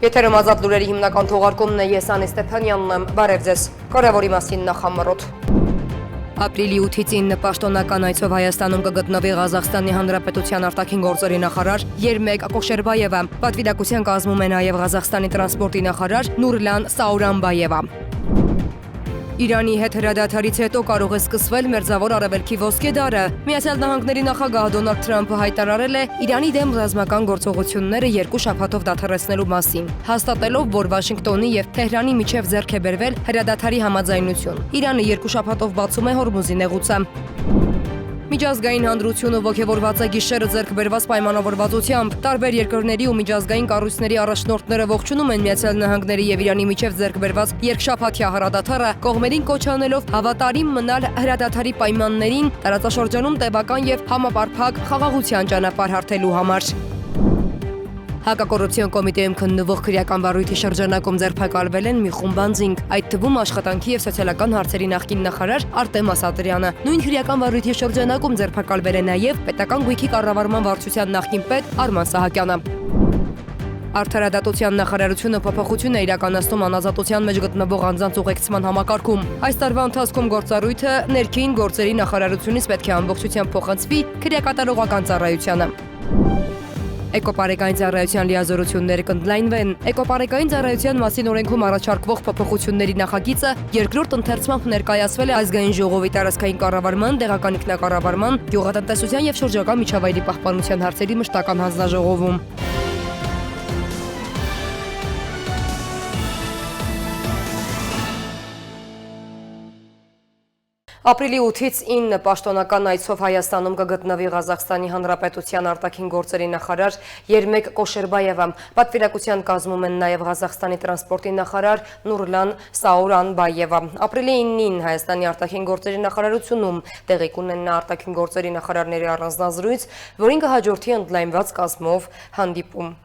Եթերում ազատ լուրերի հիմնական թողարկումն է, ես Անի Ստեփանյանն եմ, բարև ձեզ, կարևորի մասին նախամարոտ։ Ապրիլի 8-ից 9 պաշտոնական այցով Հայաստանում կգտնվի Ղազախստանի Հանրապետության արտաքին գործերի նախարար Երմեկ Կոշերբայևը, պատվիրակության կազմում է նաև Ղազախստանի տրանսպորտի նախարար Նուրլան Սաուրանբայևը։ Իրանի հետ հրադադարից հետո կարող է սկսվել Մերձավոր Արևելքի ոսկե դարը։ Միացյալ Նահանգների նախագահ Դոնալդ Թրամփը հայտարարել է Իրանի դեմ ռազմական գործողությունները 2 շաբաթով դադարեցնելու մասին, հաստատելով, որ Վաշինգտոնի եւ Թեհրանի միջև ձեռք է բերվել հրադադարի համաձայնություն։ Իրանը 2 շաբաթով բացում է Հորմուզի նեղուցը։ Միջազգային հանրությունը ոգևորված է գիշերը ձեռք բերված պայմանավորվածությամբ։ Տարբեր երկրների ու միջազգային կառույցների առաջնորդները ողջունում են Միացյալ Նահանգների եւ Իրանի միջև ձեռք բերված երկշաբաթյա հրադադարը, կողմերին կոչ անելով հավատարիմ մնալ հրադադարի պայմաններին, տարածաշրջանում տևական եւ համապարփակ խաղաղության ճանապարհ հարթելու համար։ Հակակոռուպցիոն կոմիտեում քննվող քրեական վարույթի շրջանակում ձերբակալվել են մի խումբ անձինք, այդ թվում աշխատանքի եւ սոցիալական հարցերի նախկին նախարար Արտեմ Ասատրյանը։ Նույն քրեական վարույթի շրջանակում ձերբակալվել է նաեւ պետական գույքի կառավարման վարչության նախկին պետ Արման Սահակյանը։ Արդարադատության նախարարությունը փոփոխություն է իրականացնում անազատության մեջ գտնվող անձանց ուղեկցման համակարգում։ Այս տարվա ընթացքում գործառույթը ներքին գործերի նախարարությունից պետք է ամբողջությամբ փոխանցվի քրեակատարողական ծառայությանը։ Էկոպարեկային ծառայության լիազորությունները կընդլայնվեն։ Էկոպարեկային ծառայության մասին օրենքում առաջարկվող փոփոխությունների նախագիծը երկրորդ ընթերցմամբ ներկայացվել է Ազգային ժողովի տարածքային կառավարման, տեղական ինքնակառավարման, գյուղատնտեսության եւ շրջակա միջավայրի պահպանության հարցերի մշտական հանձնաժողովում։ Ապրիլի 8-ից 9 պաշտոնական այցով Հայաստանում կգտնվի Ղազախստանի Հանրապետության արտաքին գործերի նախարար Երմեկ Կոշերբայևը, պատվիրակության կազմում են նաև Ղազախստանի տրանսպորտի նախարար Նուրլան Սաուրանբայևը։ Ապրիլի 9-ին Հայաստանի արտաքին գործերի նախարարությունում տեղի կունենա արտաքին գործերի նախարարների առանձնազրույց, որին կհաջորդի ընդլայնված կազմով հանդիպում։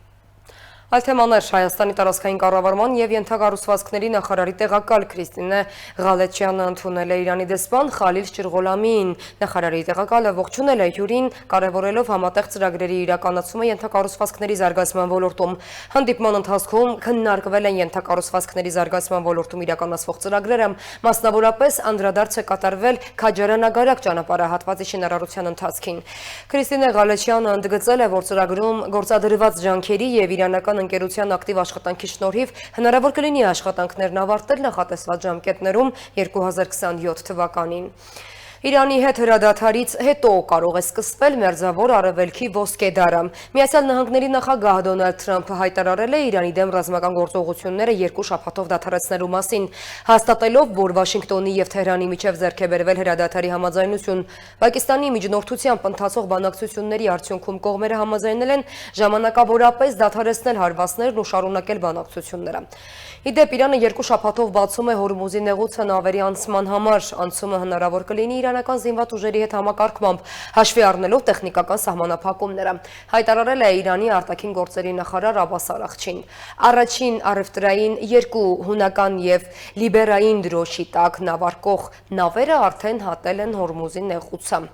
Այլ թեմաներ Հայաստանի տարածքային կառավարման եւ ենթակառուցվածքների նախարարի տեղակալ Քրիստինե Ղալեչյանը ընդունել է Իրանի դեսպան Խալիլ Շիրղոլամիին։ Նախարարի տեղակալը ողջունել է հյուրին, կարևորելով համատեղ ծրագրերի իրականացումը ենթակառուցվածքների զարգացման ոլորտում։ Հանդիպման ընթացքում քննարկվել են ենթակառուցվածքների զարգացման ոլորտում իրականացվող ծրագրերը, մասնավորապես անդրադարձ է կատարվել Քաջարան-Ագարակ ճանապարհահատվածի շինարարության ընթացքին։ Քրիստինե Ղալեչյանը ընդգծել է, որ ծրագրում գործադրված ջանքերի եւ իրանական ընկերության ակտիվ աշխատանքի շնորհիվ հնարավոր կլինի աշխատանքներն ավարտել նախատեսված ժամկետներում 2027 թվականին։ Իրանի հետ հրադադարից հետո կարող է սկսվել Մերձավոր Արևելքի ոսկե դարը։ Միացյալ Նահանգների նախագահ Դոնալդ Թրամփը հայտարարել է Իրանի դեմ ռազմական գործողությունները 2 շաբաթով դադարեցնելու մասին, հաստատելով, որ Վաշինգտոնի եւ Թեհրանի միջև ձեռք է բերվել հրադադարի համաձայնություն։ Պակիստանի միջնորդությամբ ընթացող բանակցությունների արդյունքում կողմերը համաձայնել են ժամանակավորապես դադարեցնել հարվածներն ու շարունակել բանակցությունները։ Իդեպ Իրանը 2 շաբաթով բացում է Հորմուզի նեղուցը նավերի անցման համար, անցումը հնարավոր կլինի իրանական զինված ուժերի հետ համակարգմամբ, հաշվի առնելով տեխնիկական սահմանափակումները, հայտարարել է Իրանի արտաքին գործերի նախարար Աբբաս Արաղչին։ Առաջին առևտրային 2 հունական եւ լիբերային դրոշի տակ նավարկող նավերը արդեն հատել են Հորմուզի նեղուցը։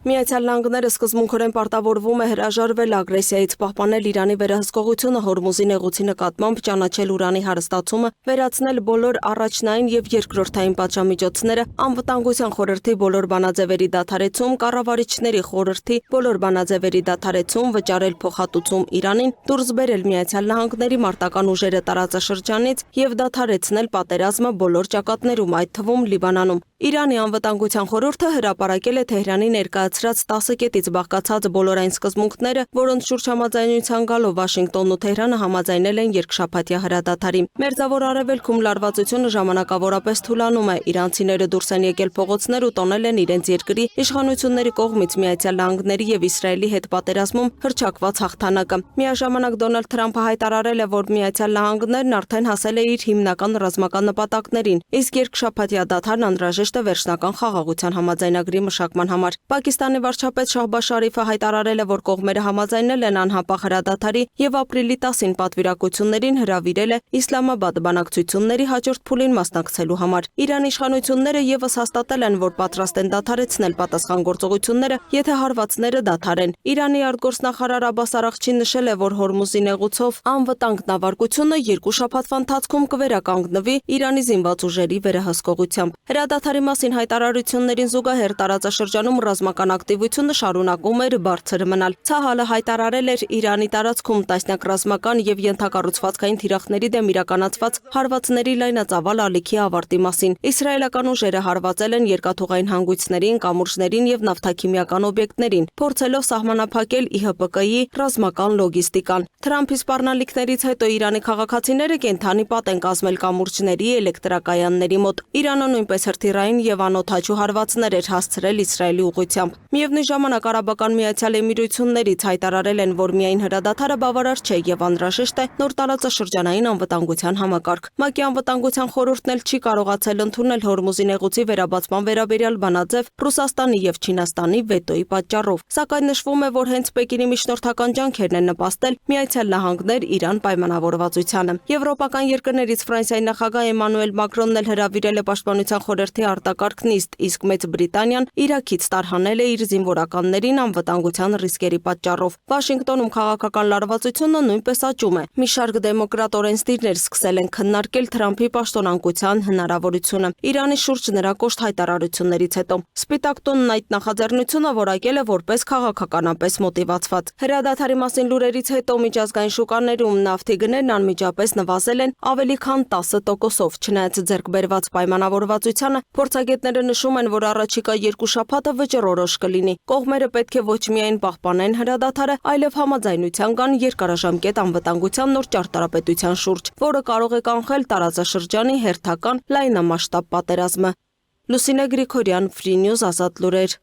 Միացյալ Նահանգները սկզբունքորեն պարտավորվում է հրաժարվել ագրեսիայից պահպանել Իրանի վերահսկողությունը Հորմուզի նեղուցի նկատմամբ, ճանաչել ուրանի հարստացումը, վերացնել բոլոր առաջնային եւ երկրորդային պատժամիջոցները, անվտանգության խորհրդի բոլոր բանաձևերի դադարեցում, կառավարիչների խորհրդի բոլոր բանաձևերի դադարեցում, վճարել փոխհատուցում Իրանին, դուրս բերել Միացյալ Նահանգների մարտական ուժերը տարածաշրջանից եւ դադարեցնել պատերազմը բոլոր ճակատներում, այդ թվում Լիբանանում։ Իրանի անվտանգության խորհուրդը հրապարակել է Թեհրանի ներկայացրած 10 կետից բաղկացած բոլոր այն սկզբունքները, որոնց շուրջ համաձայնության գալով Վաշինգտոնն ու Թեհրանը համաձայնել են երկշաբաթյա հրադադարի։ Մերձավոր Արևելքում լարվածությունը ժամանակավորապես թուլանում է։ Իրանցիները դուրս են եկել փողոցներ ու տոնել են իրենց երկրի իշխանությունների կողմից Միացյալ Նահանգների եւ Իսրայելի հետ պատերազմում հռչակված հաղթանակը։ Միաժամանակ Դոնալդ Թրամփը հայտարարել է, որ Միացյալ Նահանգներն արդեն հասել է իր հիմնական ռազմական նպատակներին, իսկ երկշաբաթյա դադարն անհրաժեշտ է վերջնական խաղաղության համաձայնագրի մշակման համար։ Պակիստանի Հայաստանի վարչապետ Շահբազ Շարիֆը հայտարարել է, որ կողմերը համաձայնել են անհապաղ հրադադարի եւ ապրիլի 10-ին պատվիրակություններին հրավիրել է Իսլամաբադ բանակցությունների հաջորդ փուլին մասնակցելու համար։ Իրանի իշխանությունները եւս հաստատել են, որ պատրաստ են դադարեցնել պատասխանատվությունները, եթե հարվածները դադարեն։ Իրանի արտգործնախարար Աբբաս Արաղչին նշել է, որ Հորմուզի նեղուցով անվտանգ նավարկությունը 2 շաբաթվա ընթացքում կվերականգնվի Իրանի զինված ուժերի վերահսկողությամբ։ Հրադադարի մասին հայտարարություններին զուգահեռ տարածաշրջանում ռազմական ակտիվությունը շարունակում էր բարձր մնալ։ ՑԱՀԱԼ-ը հայտարարել էր Իրանի տարածքում տասնյակ ռազմական եւ ենթակառուցվածքային թիրախների դեմ իրականացված հարվածների լայնածավալ ալիքի ավարտի մասին։ Իսրայելական ուժերը հարվածել են երկաթուղային հանգույցներին, կամուրջներին եւ նավթաքիմիական օբյեկտներին, փորձելով սահմանափակել ԻՀՊԿ-ի ռազմական լոգիստիկան։ Թրամփի սպառնալիքներից հետո Իրանի քաղաքացիները կենդանի պատ են կազմել կամուրջների, էլեկտրակայանների մոտ։ Իրանը նույնպես հրթիռային եւ անօդաչու հարվածներ էր հասցրել Իսրայելի ուղղությամբ։ Միևնույն ժամանակ Արաբական Միացյալ Էմիրություններից հայտարարել են, որ միայն հրադադարը բավարար չէ եւ անհրաժեշտ է նոր տարածաշրջանային անվտանգության համակարգ։ ՄԱԿ-ի անվտանգության խորհուրդն էլ չի կարողացել ընդունել Հորմուզի նեղուցի վերաբացման վերաբերյալ բանաձև Ռուսաստանի եւ Չինաստանի վետոյի պատճառով։ Սակայն նշվում է, որ հենց Պեկինի միջնորդական ջանքերն են նպաստել Միացյալ Նահանգներ-Իրան պայմանավորվածությանը։ Եվրոպական երկրներից Ֆրանսիայի նախագահ Էմանուել Մակրոնն էլ հրավիրել է Պաշտպանության խորհրդի արտակարգ նիստ, իսկ Մեծ Բրիտանիան Իրաքից տարհանել է իր զինվորականներին անվտանգության ռիսկերի պատճառով։ Վաշինգտոնում քաղաքական լարվածությունը նույնպես աճում է։ Մի շարք դեմոկրատ օրենսդիրներ սկսել են քննարկել Թրամփի պաշտոնանկության հնարավորությունը Իրանի շուրջ նրա կոշտ հայտարարություններից հետո։ Սպիտակ տունն այդ նախաձեռնությունը որակել է որպես քաղաքականապես մոտիվացված։ Հրադադարի մասին լուրերից հետո միջազգային շուկաներում նավթի գներն անմիջապես նվազել են ավելի քան 10%-ով, չնայած ձեռքբերված պայմանավորվածությանը, փորձագետները նշում են, որ առաջիկա 2 շաբաթը վճռորոշ կլինի։ Կողմերը պետք է ոչ միայն պահպանեն հրադադարը, այլև համաձայնության գան երկարաժամկետ անվտանգության նոր ճարտարապետության շուրջ, որը կարող է կանխել տարածաշրջանի հերթական լայնամասշտաբ պատերազմը։ Լուսինե Գրիգորյան, Free News, Ազատ լուրեր։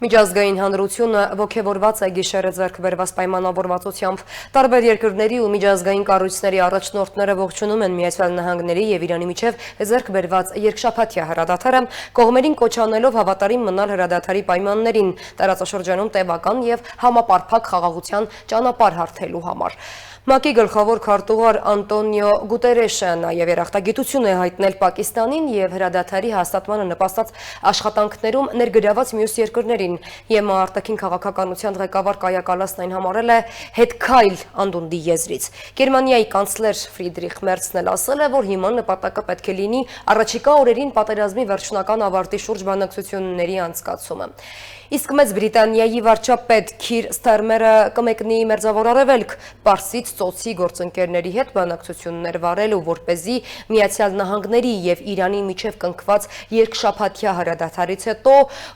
Միջազգային հանրությունը ոգևորված է գիշերը ձեռք բերված պայմանավորվածությամբ։ Տարբեր երկրների ու միջազգային կառույցների առաջնորդները ողջունում են Միացյալ Նահանգների եւ Իրանի միջև ձեռք բերված երկշաբաթյա հրադադարը, կողմերին կոչ անելով հավատարիմ մնալ հրադադարի պայմաններին, տարածաշրջանում տևական եւ համապարփակ խաղաղության ճանապարհ հարթելու համար։ ՄԱԿ-ի գլխավոր քարտուղար Անտոնիո Գուտերեշը նաև երախտագիտություն է հայտնել Պակիստանին եւ հրադադարի հաստատմանը նպաստած աշխատանքներում ներգրաված մյուս երկրներին։ ԵՄ արտաքին քաղաքականության ղեկավար Կայա Կալասն այն համարել է հետքայլ անդունդի եզրից։ Գերմանիայի կանցլեր Ֆրիդրիխ Մերցն էլ ասել է, որ հիմա նպատակը պետք է լինի առաջիկա օրերին պատերազմի վերջնական ավարտի շուրջ բանակցությունների անցկացումը։ Իսկ Մեծ Բրիտանիայի վարչապետ Քիր Ստարմերը կմեկնի Մերձավոր Արևելք Պարսից ծոցի գործընկերների հետ բանակցություններ վարելու, որպեսզի Միացյալ Նահանգների եւ Իրանի միջև կնքված երկշաբաթյա հրադադարից հետո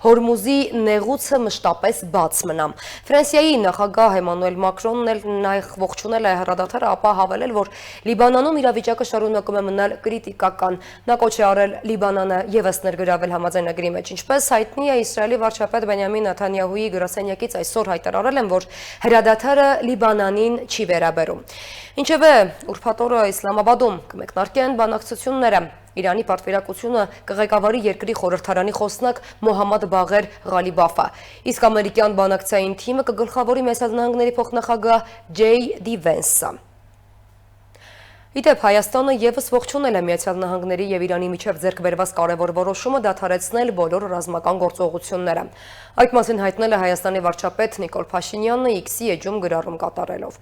Հորմուզի նեղուցը մշտապես բաց մնա։ Ֆրանսիայի նախագահ Էմանուել Մակրոնն էլ նաև ողջունել է հրադադարը, ապա հավելել, որ Լիբանանում իրավիճակը շարունակում է մնալ կրիտիկական։ Նա կոչ է արել Լիբանանը եւս ներգրավել համաձայնագրի մեջ, ինչպես հայտնի է Իսրայելի վարչապետ Բենյամին Նեթանյահուի գրասենյակից այսօր հայտարարել են, որ հրադադարը Լիբանանին չի վերաբերում։ Ինչևէ, ուրբաթ օրը Իսլամաբադում կմեկնարկեն բանակցությունները։ Իրանի պատվիրակությունը կղեկավարի երկրի խորհրդարանի խոսնակ Մոհամմադ Բաղեր Ղալիբաֆը, իսկ ամերիկյան բանակցային թիմը կգլխավորի Միացյալ Նահանգների փոխնախագահ J.D. Վենսը։ Իդեպ Հայաստանը եւս ողջունել է Միացյալ Նահանգների եւ Իրանի միջև ձեռք բերված կարևոր որոշումը դադարեցնել բոլոր ռազմական գործողությունները։ Այդ մասին հայտնել է Հայաստանի վարչապետ Նիկոլ Փաշինյանը X-ի էջում գրառում կատարելով։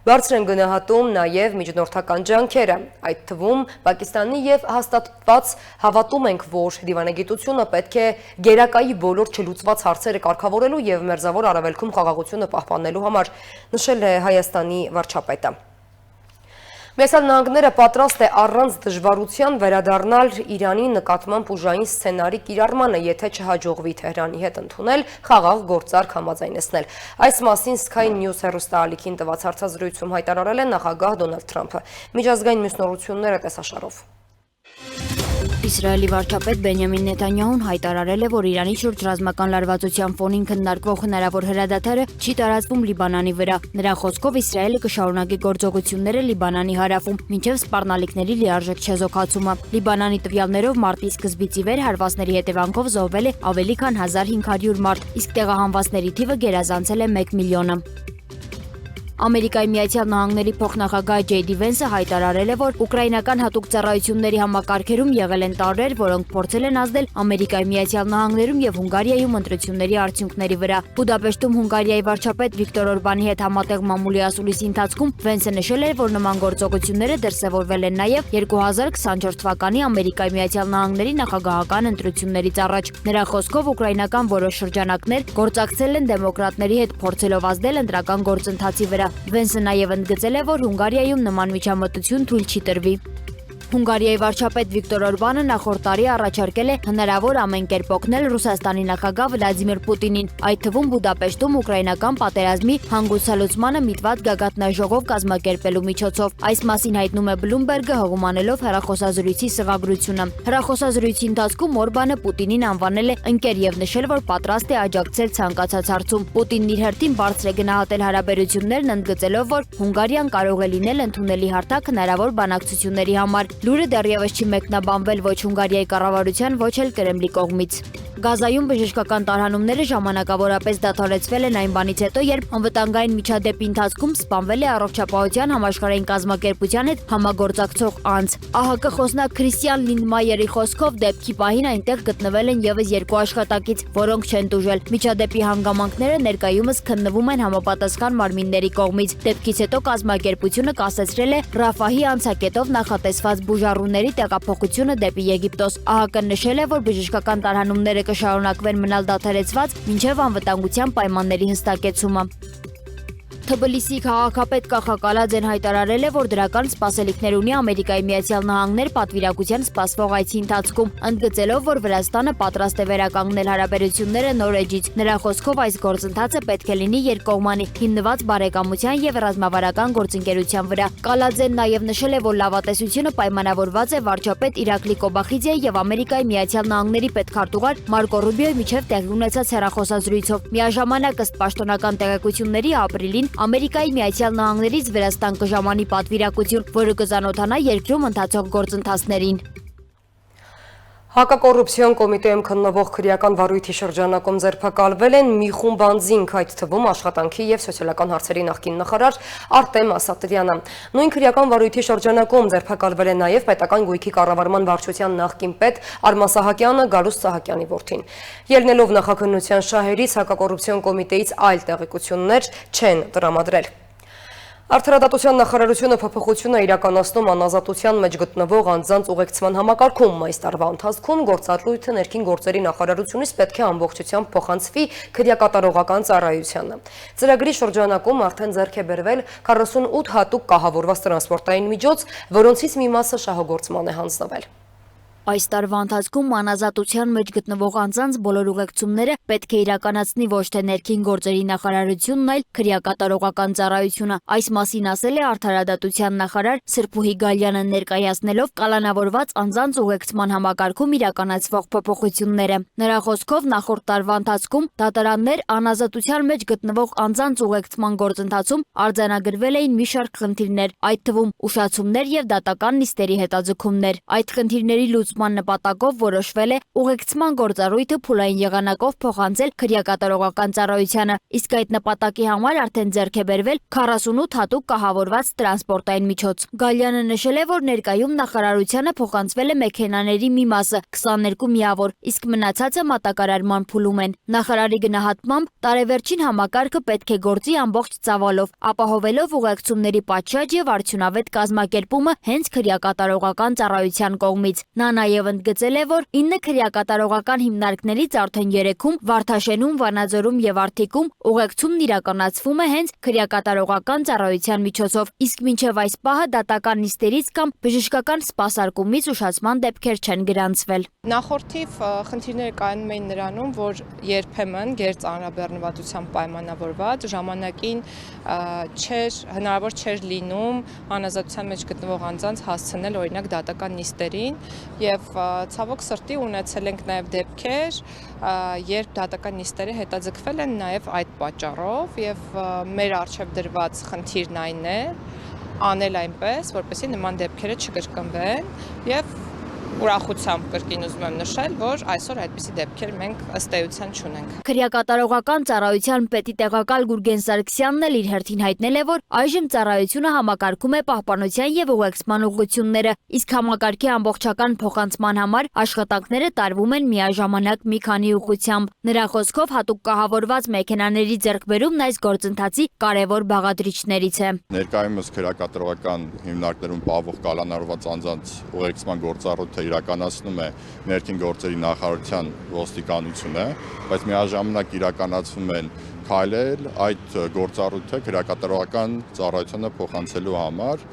Բարձր են գնահատում նաև միջնորդական ջանքերը, այդ թվում Պակիստանի եւ հաստատված հավատում ենք, որ դիվանագիտությունը պետք է գերակայի բոլոր չլուծված հարցերը կարգավորելու եւ Մերձավոր Արևելքում խաղաղությունը պահպանելու համար, նշել է Հայաստանի վարչապետը։ Միացյալ Նահանգները պատրաստ է առանց դժվարության վերադառնալ Իրանի նկատմամբ ուժային սցենարի կիրառմանը, եթե չհաջողվի Թեհրանի հետ ընդունել խաղաղ գործարք համաձայնեցնել։ Այս մասին Sky News հեռուստաալիքին տված հարցազրույցում հայտարարել է նախագահ Դոնալդ Թրամփը։ Միջազգային մյուս նորությունները տեսաշարով։ Իսրայելի վարչապետ Բենյամին Նեթանյահուն հայտարարել է, որ Իրանի շուրջ ռազմական լարվածության ֆոնին քննարկվող հնարավոր հրադադարը չի տարածվում Լիբանանի վրա։ Նրա խոսքով Իսրայելը կշարունակի գործողությունները Լիբանանի հարավում, մինչև սպառնալիքների լիարժեք չեզոքացումը։ Լիբանանի տվյալներով մարտի սկզբից ի վեր հարվածների հետևանքով զոհվել է ավելի քան 1500 մարդ, իսկ տեղահանվածների թիվը գերազանցել է 1 միլիոնը։ Ամերիկայի Միացյալ Նահանգների փոխնախագահ Ջեյ Դի Վենսը հայտարարել է, որ ուկրաինական հատուկ ծառայությունների համակարգերում եղել են տարրեր, որոնք փորձել են ազդել Ամերիկայի Միացյալ Նահանգներում եւ Հունգարիայում ընտրությունների արդյունքների վրա։ Բուդապեշտում Հունգարիայի վարչապետ Վիկտոր Օրբանի հետ համատեղ մամուլի ասուլիսի ընթացքում Վենսը նշել էր, որ նման գործողությունները դրսևորվել են նաեւ 2024 թվականի Ամերիկայի Միացյալ Նահանգների նախագահական ընտրություններից առաջ։ Նրա խոսքով ուկրաինական որոշ շրջանակներ գործակցել են դեմոկրատների հետ, փորձելով ազդել ընտրական գործընթացի վրա։ Վենսը նաև ընդգծել է, որ Հունգարիայում նման միջամտություն թույլ չի տրվի։ Հունգարիայի վարչապետ Վիկտոր Օրբանը նախորդ տարի առաջարկել է հնարավոր ամեն կերպ օգնել Ռուսաստանի նախագահ Վլադիմիր Պուտինին, այդ թվում Բուդապեշտում ուկրաինական պատերազմի հանգուցալուծմանը միտված գագաթնաժողով կազմակերպելու միջոցով։ Այս մասին հայտնում է Բլումբերգը, հղումանելով հեռախոսազրույցի սղագրությունը։ Հեռախոսազրույցի ընթացքում Օրբանը Պուտինին անվանել է ընկեր եւ նշել, որ պատրաստ է աջակցել ցանկացած հարցում։ Պուտինն իր հերթին բարձր է գնահատել հարաբերություններն, ընդգծելով, որ Հունգարիան կարող է լինել ընդունելի հարթակ հնարավոր բանակցությունների համար։ Լուրը դեռևս չի մեկնաբանվել ոչ Հունգարիայի կառավարության, ոչ էլ Կրեմլի կողմից։ Գազայում բժշկական տարհանումները ժամանակավորապես դադարեցվել են այն բանից հետո, երբ անվտանգային միջադեպի ընթացքում սպանվել է առողջապահության համաշխարհային կազմակերպության հետ համագործակցող անձ։ ԱՀԿ խոսնակ Քրիստիան Լինդմայերի խոսքով դեպքի պահին այնտեղ գտնվել են ևս 2 աշխատակից, որոնք չեն տուժել։ Միջադեպի հանգամանքները ներկայումս քննվում են համապատասխան մարմինների կողմից։ Դեպքից հետո կազմակերպությունը կասեցրել է Ռաֆահի անցակետով նախատեսված բուժառուների տեղափոխությունը դեպի Եգիպտոս։ ԱՀԿ-ն նշել է, որ բժշկական տարհանումները կշարունակվեն մնալ դադարեցված մինչև անվտանգության պայմանների հստակեցումը։ Թբիլիսի քաղաքապետ Կախակալաձեն հայտարարել է, որ դրական սպասելիքներ ունի Ամերիկայի Միացյալ Նահանգներ պատվիրակության սպասվող այցի ընթացքում, ընդգծելով, որ Վրաստանը պատրաստ է վերականգնել հարաբերությունները նոր էջից։ Նրա խոսքով այս գործընթացը պետք է լինի երկկողմանի, հիմնված բարեկամության եւ ռազմավարական գործընկերության վրա։ Կալաձեն նաեւ նշել է, որ լավատեսությունը պայմանավորված է վարչապետ Իրակլի Կոբախիձեի եւ Ամերիկայի Միացյալ Նահանգների պետքարտուղար Մարկո Ռուբիոյի միջև տեղի ունեցած հեռախոսազրույցով։ Միաժամանակ ըստ պաշտոնական տեղեկությունների ապրիլին Ամերիկայի Միացյալ Նահանգներից Վրաստան կժամանի պատվիրակություն, որը կզանոթանա երկրում ընթացող գործընթացներին։ Հակակոռուպցիոն կոմիտեում քննվող քրեական վարույթի շրջանակում ձերբակալվել են մի խումբ անձինք, այդ թվում աշխատանքի եւ սոցիալական հարցերի նախկին նախարար Արտեմ Ասատրյանը։ Նույն քրեական վարույթի շրջանակում ձերբակալվել է նաեւ պետական գույքի կառավարման վարչության նախկին պետ Արման Սահակյանը, Գալուստ Սահակյանի որդին։ Ելնելով նախաքննության շահերից հակակոռուպցիոն կոմիտեից այլ տեղեկություններ չեն տրամադրել։ Արդարադատության նախարարությունը փոփոխություն է իրականացնում անազատության մեջ գտնվող անձանց ուղեկցման համակարգում։ Այս տարվա ընթացքում գործառույթը ներքին գործերի նախարարությունից պետք է ամբողջությամբ փոխանցվի քրեակատարողական ծառայությանը։ Ծրագրի շրջանակում արդեն ձեռք է բերվել 48 հատուկ կահավորված տրանսպորտային միջոց, որոնցից մի մասը շահագործման է հանձնվել։ Այս տարվա ընթացքում անազատության մեջ գտնվող անձանց բոլոր ուղեկցումները պետք է իրականացնի ոչ թե ներքին գործերի նախարարությունն, այլ քրեակատարողական ծառայությունը։ Այս մասին ասել է Արդարադատության նախարար Սրփուհի Գալյանը, ներկայացնելով կալանավորված անձանց ուղեկցման համակարգում իրականացվող փոփոխությունները։ Նրա խոսքով նախորդ տարվա ընթացքում դատարաններ անազատության մեջ գտնվող անձանց ուղեկցման գործընթացում արձանագրվել էին մի շարք խնդիրներ, այդ թվում ուշացումներ եւ դատական նիստերի հետաձգումներ։ Այդ խնդիրների լուծման նպատակով որոշվել է ուղեկցման գործառույթը փուլային եղանակով փոխանցել քրեակատարողական ծառայությանը, իսկ այդ նպատակի համար արդեն ձեռք է բերվել 48 հատուկ կահավորված տրանսպորտային միջոց։ Գալյանը նշել է, որ ներկայում նախարարությանը փոխանցվել է մեքենաների մի մասը 22 միավոր, իսկ մնացածը մատակարարման փուլում են։ Նախարարի գնահատմամբ տարեվերջին համակարգը պետք է գործի ամբողջ ծավալով, ապահովելով ուղեկցումների պատշաճ եւ արդյունավետ կազմակերպումը հենց քրեակատարողական ծառայության կողմից։ Նա նաև ընդգծել է, որ 9 քրեակատարողական հիմնարկներից արդեն 3-ում Վարդաշենում, Վանաձորում եւ Արթիկում ուղեկցումն իրականացվում է հենց քրեակատարողական ծառայության միջոցով, իսկ մինչև այս պահը դատական նիստերից կամ բժշկական սպասարկումից ուշացման դեպքեր չեն գրանցվել։ Նախորդիվ խնդիրները կայանում էին նրանում, որ երբեմն գերծանրաբեռնվածությամբ պայմանավորված ժամանակին հնարավոր չէր լինում անազատության մեջ գտնվող անձանց հասցնել օրինակ դատական նիստերին, եւ եւ ցավոք սրտի ունեցել ենք նաեւ դեպքեր, երբ դատական նիստերը հետաձգվել են նաեւ այդ պատճառով եւ մեր արժեվ դրված խնդիրն այն է անել այնպես, որպեսզի նման դեպքերը չկրկնվեն եւ ուրախությամբ կրկին ուզում եմ նշել, որ այսօր այդպիսի դեպքեր մենք ըստ էության չունենք։ Քրեակատարողական ծառայության պետի տեղակալ Գուրգեն Սարգսյանն էլ իր հերթին հայտնել է, որ այժմ ծառայությունը համակարգում է պահպանության եւ ուղեկցման ուղղությունները, իսկ համակարգի ամբողջական փոխանցման համար աշխատանքները տարվում են միաժամանակ մի քանի ուղղությամբ։ Նրա խոսքով հատուկ կահավորված մեքենաների ձեռքբերումն այս գործընթացի կարևոր բաղադրիչներից է։ Ներկայումս քրեակատարողական հիմնարկներում պահվող կալանավորված անձանց ուղեկցման գործառույթը իրականացնում է ներքին գործերի նախարարության ոստիկանությունը, բայց միաժամանակ իրականացվում են քայլեր այդ գործառույթը քրեակատարողական ծառայությանը փոխանցելու համար։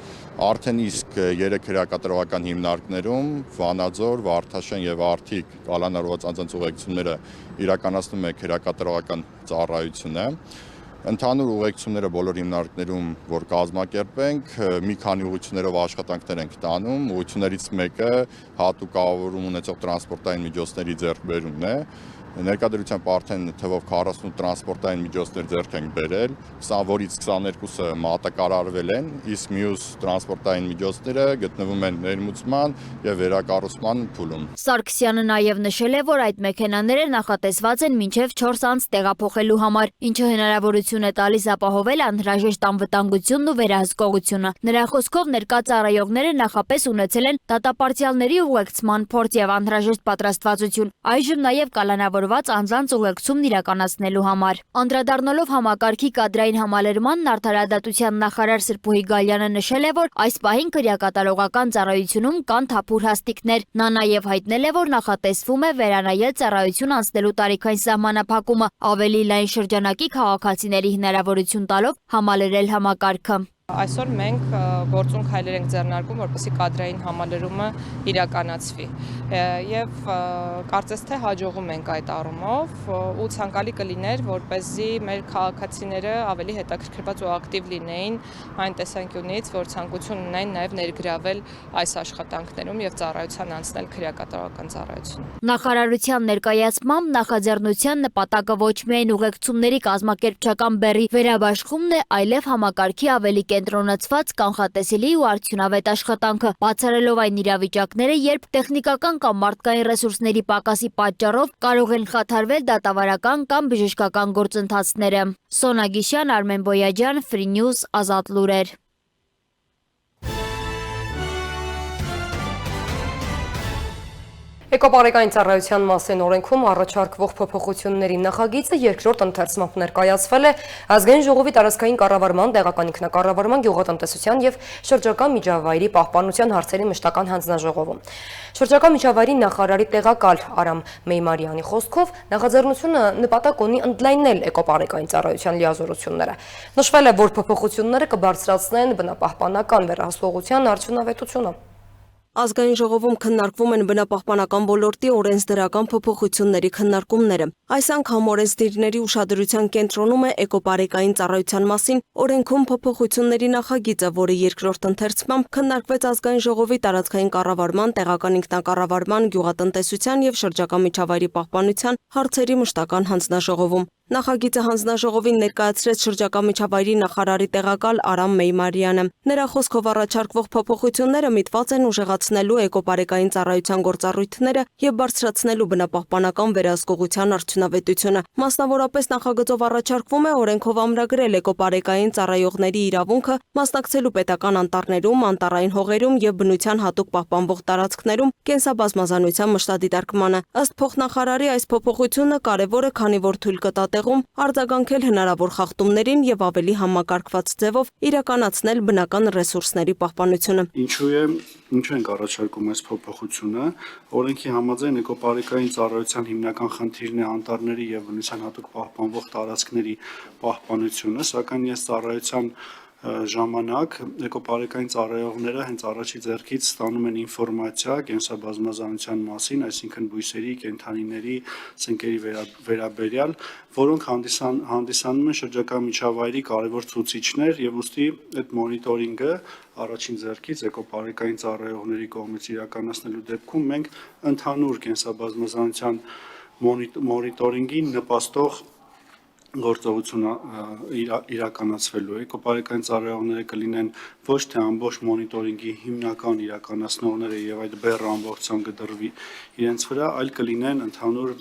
Արդեն իսկ 3 քրեակատարողական հիմնարկներում Վանաձոր, Վարդաշեն եւ Արթիկ կալանավորված անձանց ուղեկցումները իրականացնում է քրեակատարողական ծառայությունը։ Ընդհանուր ուղեկցումները բոլոր հիմնարկներում, որ կազմակերպենք, մի քանի ուղղություններով աշխատանքներ ենք տանում, ուղղություններից մեկը հատուկ կառավարում ունեցող տրանսպորտային միջոցների ձեռքբերումն է։ Ներկայությամբ արդեն թվով 48 տրանսպորտային միջոցներ ձեռք ենք բերել, 20-որից 22-ը մատակարարվել են, իսկ մյուս տրանսպորտային միջոցները գտնվում են ներմուծման եւ վերակառուցման փուլում։ Սարգսյանը նաեւ նշել է, որ այդ մեքենաները նախատեսված են մինչեւ 4 ամս տեղափոխելու համար, ինչը հնարավորություն է տալիս ապահովել անհրաժեշտ անվտանգությունն ու վերահսկողությունը։ Նրա խոսքով ներկա ծառայողները նախապես ունեցել են դատապարտյալների ուղեկցման փորձ եւ անհրաժեշտ պատրաստվածություն։ Այժմ նաեւ կալանավորված անձանց ուղեկցումն իրականացնելու համար։ Անդրադառնալով համակարգի կադրային համալրմանն արդարադատության նախարար Սրբուհի Գալյանը նշել է, որ այս պահին քրեակատարողական ծառայությունում կան թափուր հաստիկներ։ Նա նաև հայտնել է, որ նախատեսվում է վերանայել ծառայություն անցնելու տարիքային սահմանափակումը, ավելի լայն շրջանակի քաղաքացիների հնարավորություն տալով համալրել համակարգը։ Այսօր մենք գործուն քայլեր ենք ձեռնարկում, որպեսզի կադրային համալրումը իրականացվի եւ կարծես թե հաջողում ենք այդ առումով ու ցանկալի կլիներ, որպեսզի մեր քաղաքացիները ավելի հետաքրքրված ու ակտիվ լինեին այն տեսանկյունից, որ ցանկություն ունեն նաեւ ներգրավել այս աշխատանքներում եւ ծառայության անցնել քրեակատարողական ծառայություն։ Նախարարության ներկայացմամբ նախաձեռնության նպատակը ոչ միայն ուղեկցումների կազմակերպչական բեռի վերաբաշխումն է, այլև համակարգի ավելի կենտրոնացված, կանխատեսելի ու արդյունավետ աշխատանքը, բացառելով այն իրավիճակները, երբ տեխնիկական կամ մարդկային ռեսուրսների պակասի պատճառով կարող են խաթարվել դատավարական կամ բժշկական գործընթացները։ Սոնա Գիշյան, Արմեն Բոյաջյան, Free News, Ազատ լուրեր։ Էկոպարեկային ծառայության մասին օրենքում առաջարկվող փոփոխությունների նախագիծը երկրորդ ընթերցմամբ ներկայացվել է Ազգային ժողովի տարածքային կառավարման, տեղական ինքնակառավարման, գյուղատնտեսության եւ շրջակա միջավայրի պահպանության հարցերի մշտական հանձնաժողովում։ Շրջակա միջավայրի նախարարի տեղակալ Արամ Մեյմարյանի խոսքով նախաձեռնությունը նպատակ ունի ընդլայնել էկոպարեկային ծառայության լիազորությունները։ Նշվել է, որ փոփոխությունները կբարձրացնեն բնապահպանական վերահսկողության արդյունավետությունը։ Ազգային ժողովում քննարկվում են բնապահպանական ոլորտի օրենսդրական փոփոխությունների քննարկումները։ Այս անգամ օրենսդիրների ուշադրության կենտրոնում է էկոպարեկային ծառայության մասին օրենքում փոփոխությունների նախագիծը, որը երկրորդ ընթերցմամբ քննարկվեց Ազգային ժողովի տարածքային կառավարման, տեղական ինքնակառավարման, գյուղատնտեսության եւ շրջակա միջավայրի պահպանության հարցերի մշտական հանձնաժողովում։ Նախագիծը հանձնաժողովին ներկայացրեց շրջակա միջավայրի նախարարի տեղակալ Արամ Մեյմարյանը։ Նրա խոսքով առաջարկվող փոփոխությունները միտված են ուժեղացնելու էկոպարեկային ծառայության գործառույթները եւ բարձրացնելու բնապահպանական վերահսկողության արդյունավետությունը։ Մասնավորապես նախագծով առաջարկվում է օրենքով ամրագրել էկոպարեկային ծառայողների իրավունքը մասնակցելու պետական անտառներում, անտառային հողերում եւ բնության հատուկ պահպանվող տարածքներում կենսաբազմազանության մշտադիտարկմանը։ Ըստ փոխնախարարի այս փոփոխությունը կարևոր է, քանի որ թույլ կտա արձագանքել հնարավոր խախտումներին եւ ավելի համակարգված ձևով իրականացնել բնական ռեսուրսների պահպանությունը։ Ինչու ենք առաջարկում այս փոփոխությունը։ Օրենքի համաձայն էկոպարեկային ծառայության հիմնական խնդիրն է անտառների եւ բնության հատուկ պահպանվող տարածքների պահպանությունը, սակայն ես ծառայության ժամանակ էկոպարեկային ծառայողները հենց առաջի ձեռքից ստանում են ինֆորմացիա կենսաբազմազանության մասին, այսինքն բույսերի, կենդանիների, սնկերի վերաբերյալ, որոնք հանդիսանում են շրջակա միջավայրի կարևոր ցուցիչներ եւ ուստի այդ մոնիտորինգը առաջին ձեռքից էկոպարեկային ծառայողների կողմից իրականացնելու դեպքում մենք ընդհանուր կենսաբազմազանության մոնիտորինգին նպաստող գործողություն իրականացվելու էկոպարեկային ծառայողները կլինեն ոչ թե ամբողջ մոնիտորինգի հիմնական իրականացնողները եւ այդ բեռը ամբողջությամբ կդրվի իրենց վրա, այլ կլինեն ընդհանուր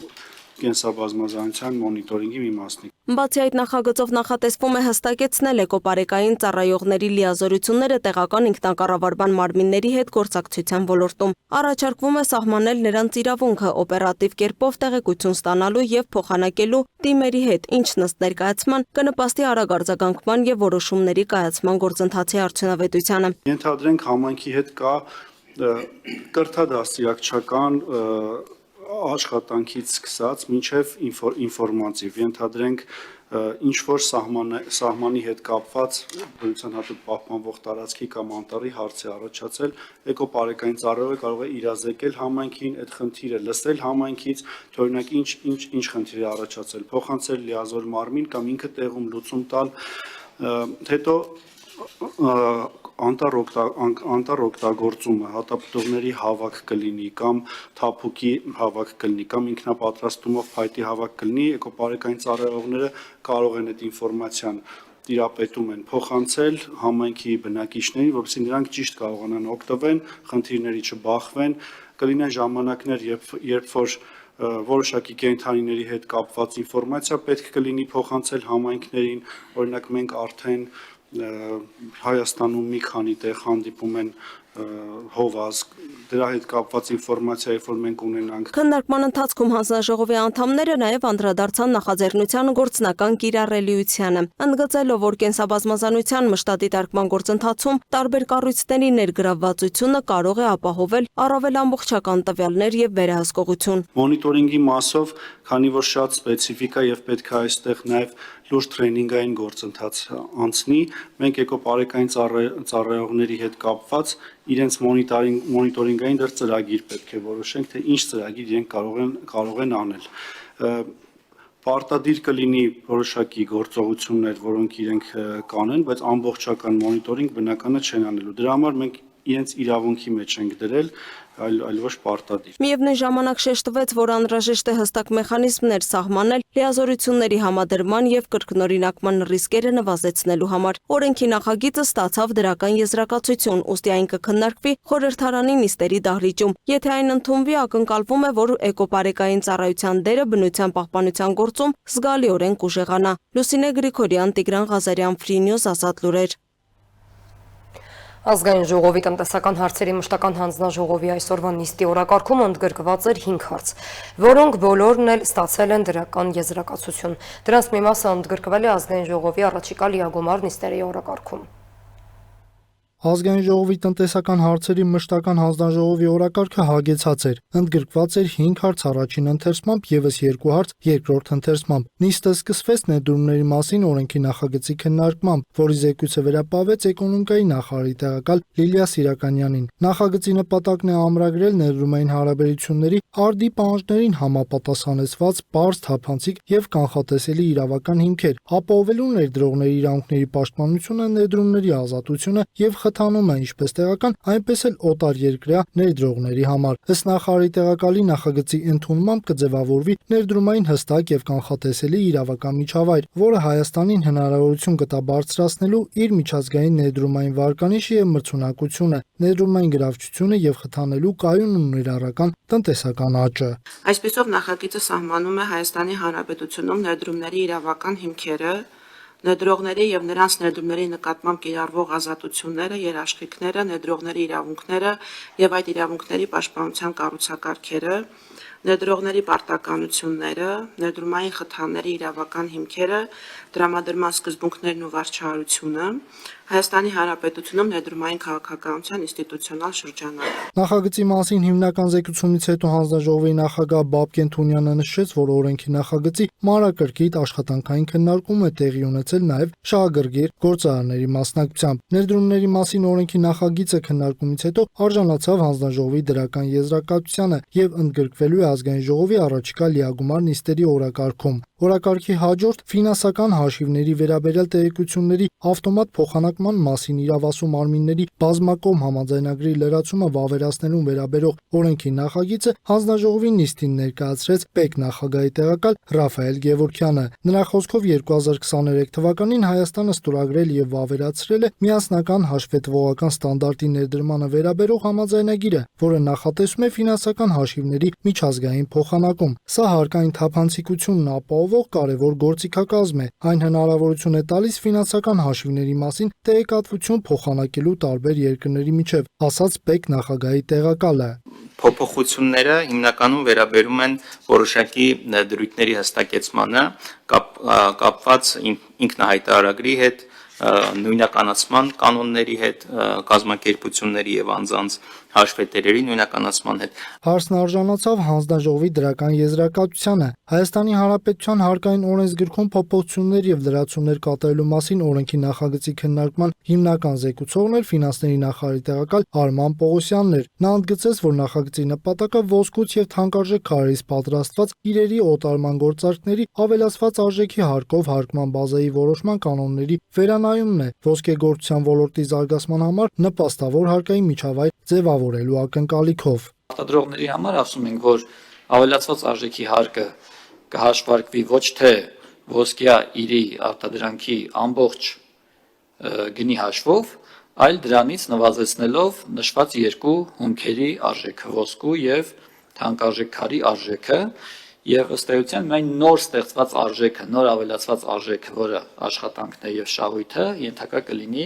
կենսաբազմազանության մոնիտորինգի մի մասնիկ։ Բացի այդ նախագծով նախատեսվում է հստակեցնել էկոպարեկային ծառայողների լիազորությունները տեղական ինքնակառավարման մարմինների հետ գործակցության ոլորտում։ Առաջարկվում է սահմանել նրանց իրավունքը օպերատիվ կերպով տեղեկություն ստանալու եւ փոխանակելու թիմերի հետ, ինչն ըստ ներկայացման կնպաստի արագ արձագանքման եւ որոշումների կայացման գործընթացի արդյունավետությանը։ Ենթադրենք համայնքի հետ կա կրթադաստիարակչական աշխատանքից սկսած մինչև ինֆորմատիվ, ենթադրենք ինչ-որ սահմանի հետ կապված բնության հատուկ պահպանվող տարածքի կամ անտառի հարց է առաջացել, էկոպարեկային ծառայողը կարող է իրազեկել համայնքին, այդ խնդիրը լսել համայնքից, թե օրինակ ինչ խնդիր է առաջացել, փոխանցել լիազոր մարմին կամ ինքը տեղում լուծում տալ, հետո անտառ օգտագործումը, հատապտուղների հավաք կլինի կամ թափուկի հավաք կլինի կամ ինքնապատրաստումով փայտի հավաք կլինի, էկոպարեկային ծառայողները կարող են այդ ինֆորմացիան տիրապետում են փոխանցել համայնքի բնակիչներին, որովհետեւ նրանք ճիշտ կարողանան օգտվեն, խնդիրների չբախվեն, կլինեն ժամանակներ, երբ որ որոշակի կենդանիների հետ կապված ինֆորմացիա պետք կլինի փոխանցել համայնքներին, օրինակ մենք արդեն Հայաստանում մի քանի տեղ հանդիպում են հովազ, դրա հետ կապված ինֆորմացիա, որ մենք ունենանք։ Քննարկման ընթացքում հանձնաժողովի անդամները նաև անդրադարձան նախաձեռնության գործնական կիրառելիությանը, ընդգծելով, որ կենսաբազմազանության մշտադիտարկման գործընթացում տարբեր կառույցների ներգրավվածությունը կարող է ապահովել առավել ամբողջական տվյալներ եւ վերահսկողություն։ Մոնիտորինգի մասով, քանի որ շատ սպეციფიկ է եւ պետք է այստեղ նաեւ լուրջ տրեյնինգային գործընթաց անցնի, մենք էկոպարեկային ծառայողների հետ կապված իրենց մոնիտորինգային դեռ ծրագիր պետք է որոշենք, թե ինչ ծրագիր իրենք կարող են անել։ Պարտադիր կլինի որոշակի գործողություններ, որոնք իրենք կանեն, բայց ամբողջական մոնիտորինգ բնականը չեն անելու։ Դրա համար մենք իրենց իրավունքի մեջ ենք դրել, այլ ոչ պարտադիր։ Միևնույն ժամանակ շեշտվեց, որ անհրաժեշտ է հստակ մեխանիզմներ սահմանել լիազորությունների համադրման եւ կրկնօրինակման ռիսկերը նվազեցնելու համար։ Օրենքի նախագիծը ստացավ դրական եզրակացություն, ուստի այն կքննարկվի խորհրդարանի նիստերի դահլիճում։ Եթե այն ընդունվի, ակնկալվում է, որ էկոպարեկային ծառայության դերը բնության պահպանության գործում զգալիորեն կուժեղանա։ Լուսինե Գրիգորյան, Տիգրան Ղազարյան, Free News, Ազատ լուրեր։ Ազգային ժողովի տնտեսական հարցերի մշտական հանձնաժողովի այսօրվա նիստի օրակարգում ընդգրկված էր 5 հարց, որոնք բոլորն էլ ստացել են դրական եզրակացություն։ Դրանց մի մասը ընդգրկվել է ազգային ժողովի առաջիկա լիագումար նիստերի օրակարգում։ Ազգային ժողովի տնտեսական հարցերի մշտական հանձնաժողովի օրակարգը հագեցած էր, ընդգրկված էր 5 հարց առաջին ընթերցմամբ եւս 2 հարց երկրորդ ընթերցմամբ։ Նիստը սկսվեց ներդրումների մասին օրենքի նախագծի քննարկմամբ, որի զեկույցը վերապահվեց էկոնոմիկայի նախարարի տեղակալ Լիլիա Սիրականյանին։ Նախագծի նպատակն է ամրագրել ներդրումային հարաբերությունների արդի պահանջներին համապատասխանեցված պարզ, թափանցիկ եւ կանխատեսելի իրավական հիմքեր, ապահովելու ներդրողների իրավունքների պաշտպանությունը, ներդրումների ազատությունը եւ խթանում է ինչպես տեղական, այնպես էլ օտար երկրյա ներդրողների համար։ Ըստ նախարարի տեղակալի նախագծի ընդունմամբ կձևավորվի ներդրումային հստակ եւ կանխատեսելի իրավական միջավայր, որը Հայաստանին հնարավորություն կտա բարձրացնելու իր միջազգային ներդրումային վարկանիշը եւ մրցունակությունը, ներդրումային գրավչությունը եւ խթանելու կայուն ու ներառական տնտեսական աճը։ Այսպիսով նախագիծը սահմանում է Հայաստանի Հանրապետությունում ներդրումների իրավական հիմքերը, ներդրողների եւ նրանց ներդրումների նկատմամբ կիրառվող ազատությունները, երաշխիքները, ներդրողների իրավունքները եւ այդ իրավունքների պաշտպանության կառուցակարգերը, ներդրողների պարտականությունները, ներդրումային խթանների իրավական հիմքերը, տրամադրման սկզբունքներն ու վարչահարությունը, Հայաստանի Հանրապետությունում ներդրումային քաղաքականության ինստիտուցիոնալ շրջանակ։ Նախագծի մասին հիմնական զեկուցումից հետո հանձնաժողովի նախագահ Բաբկեն Թունյանը նշեց, որ օրենքի նախագծի մանրակրկիտ աշխատանքային քննարկում է տեղի ունեցել նաև շահագրգիռ գործարանների մասնակցությամբ։ Ներդրումների մասին օրենքի նախագիծը քննարկումից հետո արժանացավ հանձնաժողովի դրական եզրակացությանը եւ ընդգրկվելու է ազգային ժողովի առաջիկա լիագումար նիստերի օրակարգում։ Օրակարգի հաջորդ ֆինանսական հաշիվների վերաբերյալ տեղեկությունների ավտոմատ փոխանակման մասին իրավասու մարմինների բազմակողմ համաձայնագրի լրացումը վավերացնելուն վերաբերող օրենքի նախագիծը հանձնաժողովի նիստին ներկայացրեց ՊԵԿ նախագահի տեղակալ Ռաֆայել Գևորգյանը։ Նրա խոսքով 2023 թվականին Հայաստանը ստորագրել եւ վավերացրել է միասնական հաշվետվողական ստանդարտի ներդրմանը վերաբերող համաձայնագիրը, որը նախատեսում է ֆինանսական հաշիվների միջազգային փոխանակում։ Սա հարկային թափանցիկությունն ապահովող կարևոր գործիքակազմ է։ Այն հնարավորություն է տալիս ֆինանսական հաշիվների մասին տեղեկատվություն փոխանակելու տարբեր երկրների միջև, ասաց ՊԵԿ նախագահի տեղակալը։ Փոփոխությունները հիմնականում վերաբերում են որոշակի դրույթների հստակեցմանը, կապված ինքնահայտարարագրի հետ, նույնականացման կանոնների հետ, կազմակերպությունների եւ անձանց հաշվետերերի նույնականացման հետ։ Հարցն արժանացավ հանձնաժողովի դրական եզրակացությանը։ Հայաստանի Հանրապետության հարկային օրենսգրքում փոփոխություններ եւ լրացումներ կատարելու մասին օրենքի նախագծի քննարկման հիմնական զեկուցողն էր ֆինանսների նախարարի տեղակալ Արման Պողոսյանն էր։ Նա ընդգծեց, որ նախագծի նպատակը ոսկուց եւ թանկարժեք քարերից պատրաստված իրերի օտարման գործարքների ավելացված արժեքի հարկով հարկման բազայի որոշման կանոնների վերանայումն է, ոսկեգործության ոլորտի զարգացման համար նպաստավոր հարկային միջավայր ձևավորելու ակնկալիքով։ Արտադրողների համար ասում ենք, որ ավելացված արժեքի հարկը կհաշվարկվի ոչ թե ոսկյա իրի արտադրանքի ամբողջ գնի հաշվով, այլ դրանից նվազեցնելով նշված երկու հումքերի արժեքը՝ ոսկու եւ թանկարժեք քարի արժեքը, եւ ըստ էության միայն նոր ստեղծված արժեքը, նոր ավելացված արժեքը, որը աշխատանքն է եւ շահույթը, ենթակա կլինի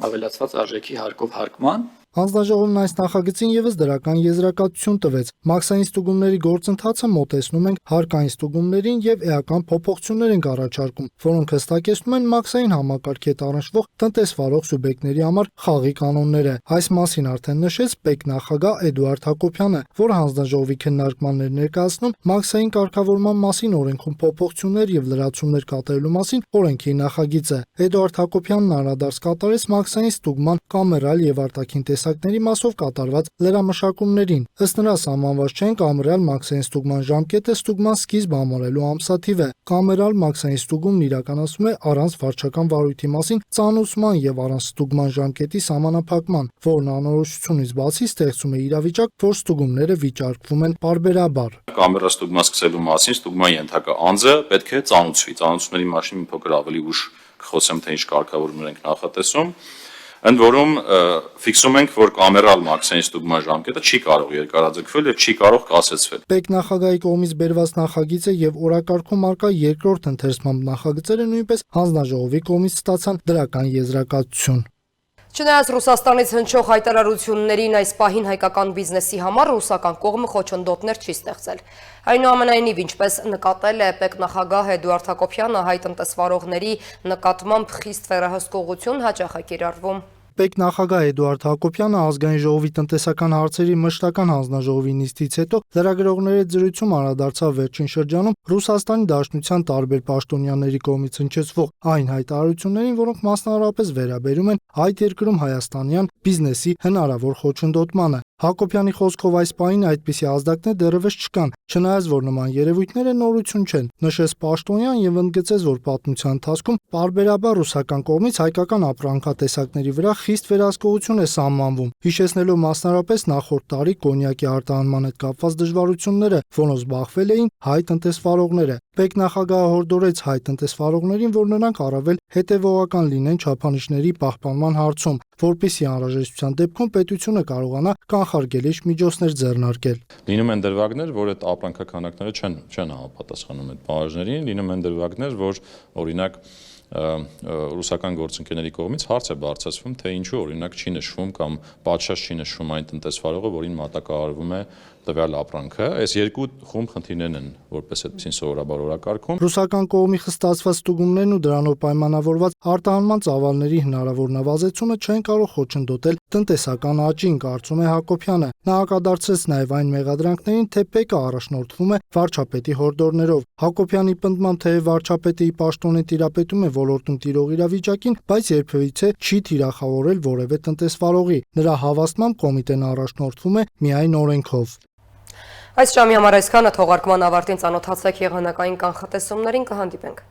ավելացված արժեքի հարկով հարկման։ Հանձնաժողովն այս նախագծին եւս դրական եզրակացություն տվեց։ Մաքսային ստուգումների գործընթացը մոտեցնում ենք հարկային ստուգումներին եւ էական փոփոխություններ ենք առաջարկում, որոնք հստակեցնում են մաքսային համակարգի հետ առնչվող տնտեսվարող սուբյեկտների համար խաղի կանոնները։ Այս մասին արդեն նշեց ՊԵԿ նախագահ Էդուարդ Հակոբյանը, որ հանձնաժողովի քննարկմանն էր ներկայացնում մաքսային կարգավորման մասին օրենքում փոփոխություններ եւ լրացումներ կատարելու մասին օրենքի նախագիծը։ Էդուարդ Հակոբյանն անդրադարձ կատարեց մաքսային ստուգման կամերալ եւ արտաքին տեսակների մասով կատարված լրամշակումներին։ Ըստ նրա սահմանված չեն կամերալ մաքսային ստուգման ժամկետը ստուգման սկիզբ համարելու ամսաթիվը։ Կամերալ մաքսային ստուգումն իրականացվում է առանց վարչական վարույթի մասին ծանուցման եւ առանց ստուգման ժամկետի սահմանափակման, որն անորոշությունից բացի ստեղծում է իրավիճակ, որ ստուգումները վիճարկվում են պարբերաբար։ Կամերա ստուգման սկսելու մասին ստուգման ենթակա անձը պետք է ծանուցվի։ Ծանուցումների մասին մի փոքր ավելի ուշ կխոսեմ, թե ինչ կարգավորումներ ենք նախատեսում։ Ընդ որում ֆիքսում ենք, որ կամերալ մաքսային ստուգման ժամկետը չի կարող երկարաձգվել եւ չի կարող կասեցվել։ ՊԵԿ նախագահի կողմից բերված նախագիծը եւ օրակարգում արկա երկրորդ ընթերցման նախագծերը նույնպես հանձնաժողովի կողմից ստացան դրական եզրակացություն։ Չնայած Ռուսաստանից հնչող հայտարարություններին այս պահին հայկական բիզնեսի համար ռուսական կողմը խոչընդոտներ չի ստեղծել։ Այնուամենայնիվ, ինչպես նկատել է ՊԵԿ նախագահ Էդուարդ Հակոբյանը, հայ տնտեսվարողների նկատմամբ խիստ վերահսկողություն հաճախ է կիրառվում։ ՊԵԿ նախագահ Էդուարդ Հակոբյանը ազգային ժողովի տնտեսական հարցերի մշտական հանձնաժողովի նիստից հետո լրագրողների հետ զրույցում անդրադարձավ վերջին շրջանում Ռուսաստանի Դաշնության տարբեր պաշտոնյաների կողմից հնչեցվող այն հայտարարություններին, որոնք մասնավորապես վերաբերում են այդ երկրում հայաստանյան բիզնեսի հնարավոր խոչընդոտմանը։ Հակոբյանի խոսքով այս պահին այդպիսի ազդակներ դեռևս չկան, չնայած որ նման երևույթները նորություն չեն, նշեց պաշտոնյան եւ ընդգծեց, որ պատմության ընթացքում պարբերաբար ռուսական կողմից հայկական ապրանքատեսակների վրա խիստ վերահսկողություն է սահմանվում, հիշեցնելով մասնավորապես նախորդ տարի կոնյակի արտահանման հետ կապված դժվարությունները, որոնց բախվել էին հայ տնտեսվարողները։ ՊԵԿ նախագահը հորդորեց հայ տնտեսվարողներին, որ նրանք առավել հետևողական լինեն չափանիշների պահպանման հարցում, որպեսզի անհրաժեշտության դեպքում պետությունը կարողանա կանխարգելիչ միջոցներ ձեռնարկել։ Լինում են դրվագներ, որ այդ ապրանքաքանակները չեն համապատասխանում այդ բաժներին, լինում են դրվագներ, որ օրինակ ռուսական գործընկերների կողմից հարց է բարձրացվում, թե ինչու օրինակ չի նշվում կամ պատշաճ չի նշվում այն տնտեսվարողը, որին մատակարարվում է տվյալ ապրանքը։ Այս երկու խումբ խնդիրներն են, որպես այդպեսին սովորաբար օրակարգում։ Ռուսական կողմի խստացված ստուգումներն ու դրանով պայմանավորված արտահանման ծավալների հնարավոր նվազեցումը չեն կարող խոչընդոտել տնտեսական աճին, կարծում է Հակոբյանը։ Նա հակադարձեց նաև այն մեղադրանքներին, թե ՊԵԿ-ը առաջնորդվում է վարչապետի հորդորներով։ Հակոբյանի պնդմամբ թե վարչապետը ի պաշտոն է տիրապետում է ոլորտում տիրող իրավիճակին, բայց երբևիցե չի թիրախավորել որևէ տնտեսվարողի։ Նրա հավաստմամբ կոմիտեն առաջնորդվում է միայն օրենքով։ Այս ժամի համար այսքանը, թողարկման ավարտին ծանոթացեք եղանակային կանխատեսումներին, կհանդիպենք։